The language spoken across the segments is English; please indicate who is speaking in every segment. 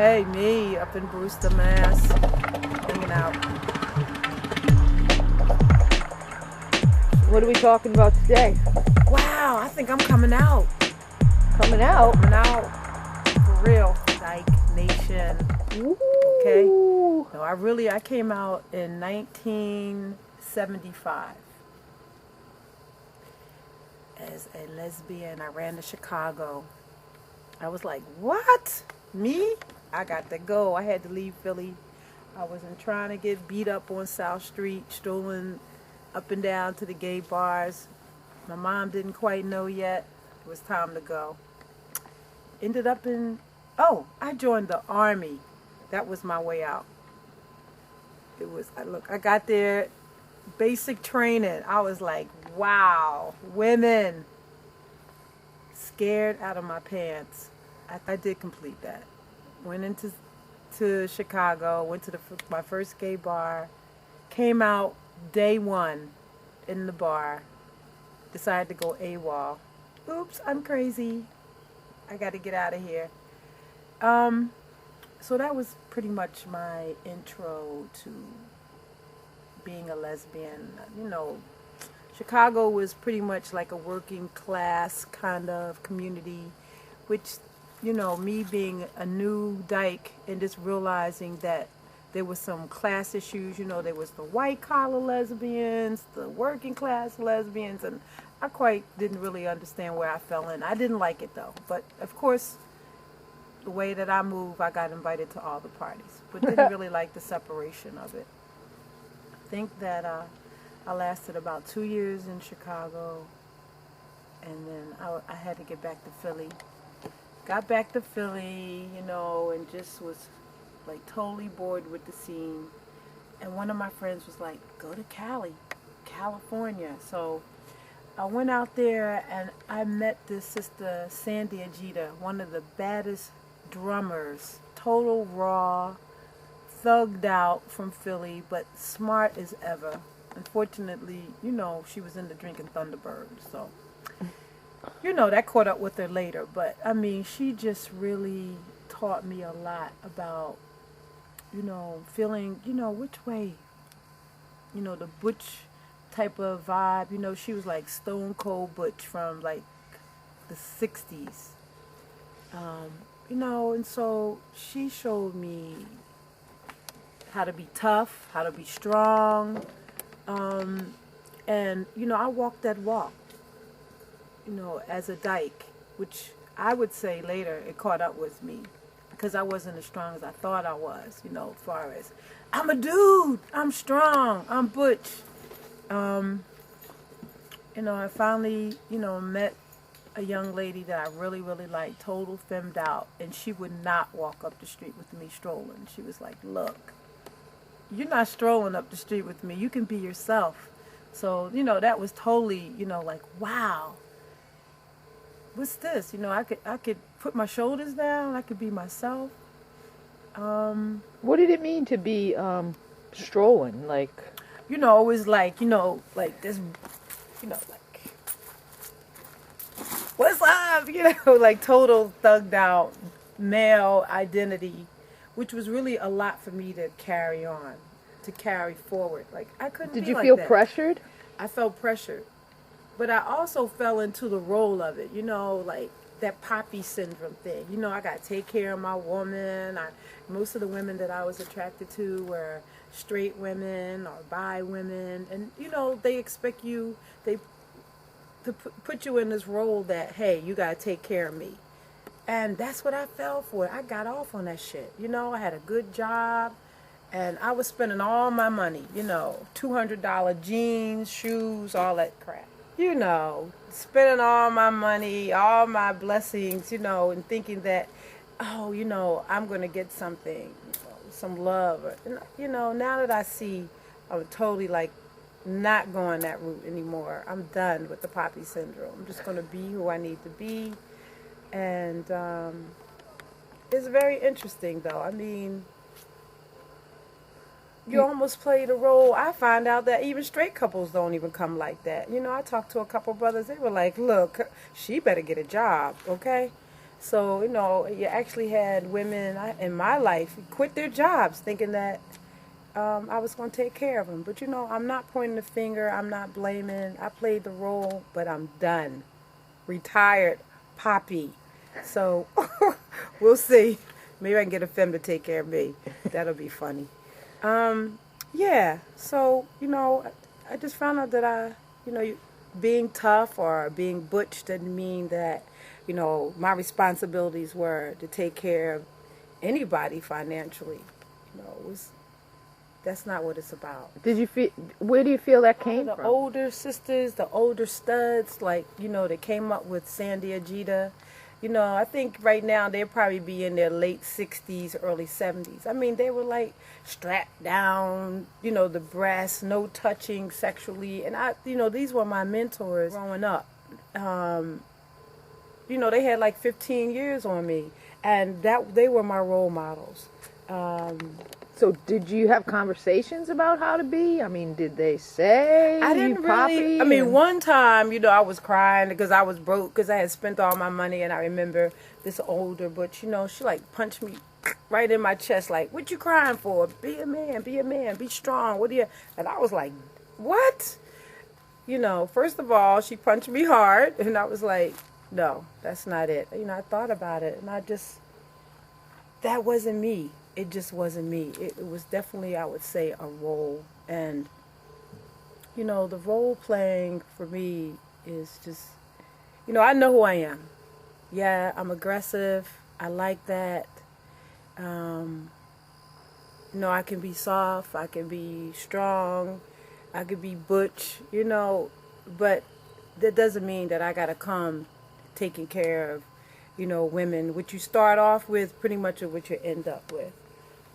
Speaker 1: Hey, me up in Brewster, Mass, hanging out.
Speaker 2: What are we talking about today?
Speaker 1: Wow, I think I'm coming out.
Speaker 2: Coming out?
Speaker 1: Coming out. For real. Dyke Nation.
Speaker 2: Ooh.
Speaker 1: Okay? No, I came out in 1975. As a lesbian, I ran to Chicago. I was like, what? Me? I got to go. I had to leave Philly. I wasn't trying to get beat up on South Street, strolling up and down to the gay bars. My mom didn't quite know yet. It was time to go. Ended up I joined the Army. That was my way out. I got there, basic training. I was like, wow, women. Scared out of my pants. I did complete that. Went into Chicago, went to my first gay bar, came out day one in the bar, decided to go AWOL. Oops, I'm crazy. I got to get out of here. So that was pretty much my intro to being a lesbian. Chicago was pretty much like a working class kind of community, which, me being a new dyke and just realizing that there was some class issues, there was the white collar lesbians, the working class lesbians, and I quite didn't really understand where I fell in. I didn't like it though, but of course, the way that I move, I got invited to all the parties, but didn't really like the separation of it. I think that I lasted about 2 years in Chicago, and then I had to get back to Philly. Got back to Philly, and just was like totally bored with the scene. And one of my friends was like, go to California. So I went out there and I met this sister, Sandy Ajita, one of the baddest drummers, total raw, thugged out from Philly, but smart as ever. Unfortunately, she was into drinking Thunderbird, so that caught up with her later. But I mean, she just really taught me a lot about, feeling, which way, the butch type of vibe. She was like Stone Cold Butch from like the 60s. And so she showed me how to be tough, how to be strong. And, I walked that walk, as a dyke, which I would say later it caught up with me because I wasn't as strong as I thought I was, as far as I'm a dude, I'm strong, I'm butch. I finally, met a young lady that I really, really liked, total femmed out, and she would not walk up the street with me strolling. She was like, look, you're not strolling up the street with me. You can be yourself. So, that was totally, like, wow. What's this? I could put my shoulders down. I could be myself.
Speaker 2: What did it mean to be strolling? Like,
Speaker 1: it was like, like this, like, what's up? Like total thugged out male identity, which was really a lot for me to carry on, to carry forward. Like, I couldn't be like that.
Speaker 2: did you feel pressured?
Speaker 1: I felt pressured. But I also fell into the role of it, like that Papi syndrome thing. I got to take care of my woman. Most of the women that I was attracted to were straight women or bi women. And, they expect you, to put you in this role that, hey, you got to take care of me. And that's what I fell for. I got off on that shit. I had a good job. And I was spending all my money, $200 jeans, shoes, all that crap. Spending all my money, all my blessings, and thinking that, I'm going to get something, some love. Now that I see, I'm totally like not going that route anymore. I'm done with the Papi syndrome. I'm just going to be who I need to be. And it's very interesting, though. I mean, you almost played a role. I find out that even straight couples don't even come like that. I talked to a couple brothers. They were like, look, she better get a job, okay? So, you actually had women in my life quit their jobs thinking that I was going to take care of them. But, I'm not pointing the finger. I'm not blaming. I played the role, but I'm done. Retired Papi. So, we'll see. Maybe I can get a femme to take care of me. That'll be funny. Yeah. So, I just found out that being tough or being butch didn't mean that, my responsibilities were to take care of anybody financially. That's not what it's about.
Speaker 2: Where do you feel that came
Speaker 1: The
Speaker 2: from?
Speaker 1: older sisters, the older studs, like, that came up with Sandy Ajita. I think right now they'll probably be in their late 60s, early 70s. I mean, they were like strapped down, the breasts, no touching sexually. And these were my mentors growing up. They had like 15 years on me, and they were my role models.
Speaker 2: So did you have conversations about how to be? I mean, did they say
Speaker 1: I didn't really. I mean, one time, I was crying because I was broke because I had spent all my money, and I remember this older, but she like punched me right in my chest, like, "What you crying for? Be a man, be strong. What do you?" And I was like, "What?" First of all, she punched me hard, and I was like, "No, that's not it." I thought about it, and that wasn't me. It just wasn't me. It was definitely, I would say, a role. And, the role playing for me is just, I know who I am. Yeah, I'm aggressive. I like that. I can be soft. I can be strong. I could be butch, but that doesn't mean that I got to come taking care of, women. What you start off with, pretty much is what you end up with.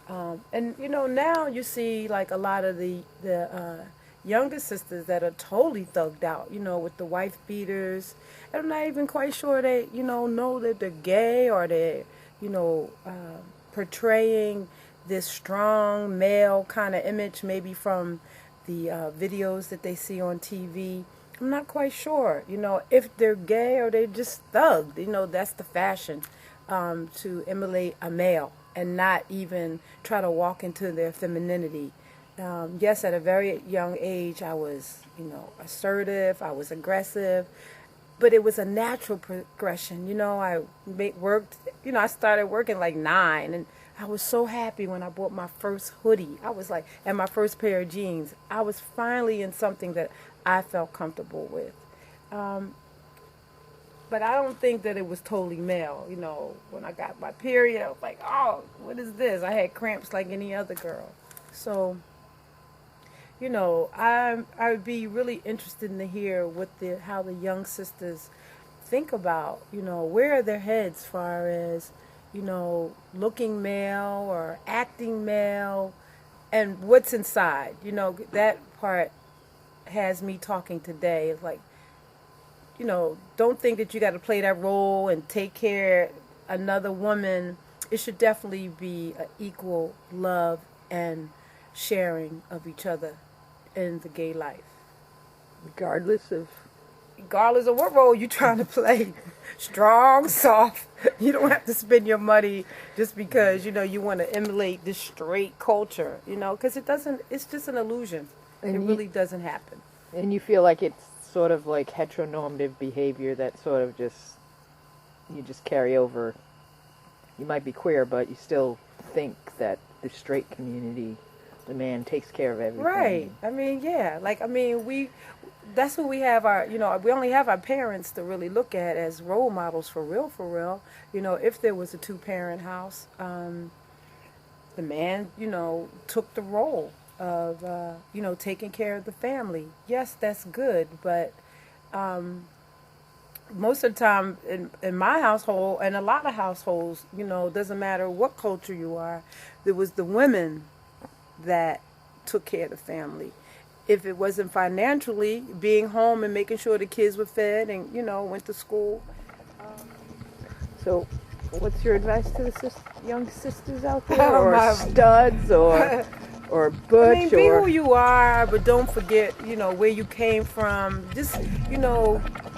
Speaker 1: And now you see like a lot of the younger sisters that are totally thugged out, with the wife beaters. And I'm not even quite sure they, know that they're gay, or they're, portraying this strong male kind of image, maybe from the videos that they see on TV. I'm not quite sure, if they're gay or they're just thugged. That's the fashion, to emulate a male and not even try to walk into their femininity. Yes, at a very young age, I was, assertive, I was aggressive, but it was a natural progression. I worked, I started working like 9, and I was so happy when I bought my first hoodie. I was like, and my first pair of jeans. I was finally in something that I felt comfortable with. But I don't think that it was totally male. When I got my period, I was like, oh, what is this? I had cramps like any other girl. So, I would be really interested to hear how the young sisters think about, where are their heads as far as, looking male or acting male, and what's inside. That part has me talking today. It's like, don't think that you got to play that role and take care of another woman. It should definitely be an equal love and sharing of each other in the gay life.
Speaker 2: Regardless of
Speaker 1: what role you're trying to play. Strong, soft. You don't have to spend your money just because, you want to emulate this straight culture, because it's just an illusion. And it really doesn't happen.
Speaker 2: And you feel like it's sort of like heteronormative behavior that sort of you just carry over. You might be queer, but you still think that the straight community, the man takes care of everything.
Speaker 1: Right. I mean, yeah. That's who we have we only have our parents to really look at as role models for real. If there was a 2-parent house, the man, took the role of, taking care of the family. Yes, that's good, but most of the time in my household, and a lot of households, doesn't matter what culture you are, there was the women that took care of the family. If it wasn't financially, being home and making sure the kids were fed and, went to school.
Speaker 2: So what's your advice to the young sisters out there? Or studs, or butch?
Speaker 1: I mean, be who you are, but don't forget, where you came from. Just,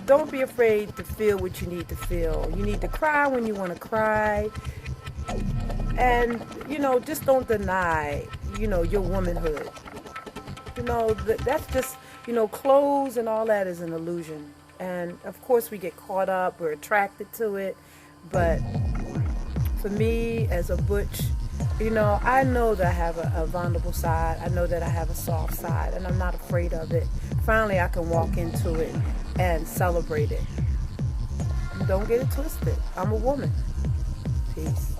Speaker 1: don't be afraid to feel what you need to feel. You need to cry when you want to cry. And, just don't deny, your womanhood. That's just, clothes and all that is an illusion. And, of course, we get caught up. We're attracted to it. But for me, as a butch, I know that I have a vulnerable side. I know that I have a soft side, and I'm not afraid of it. Finally, I can walk into it and celebrate it. Don't get it twisted. I'm a woman. Peace.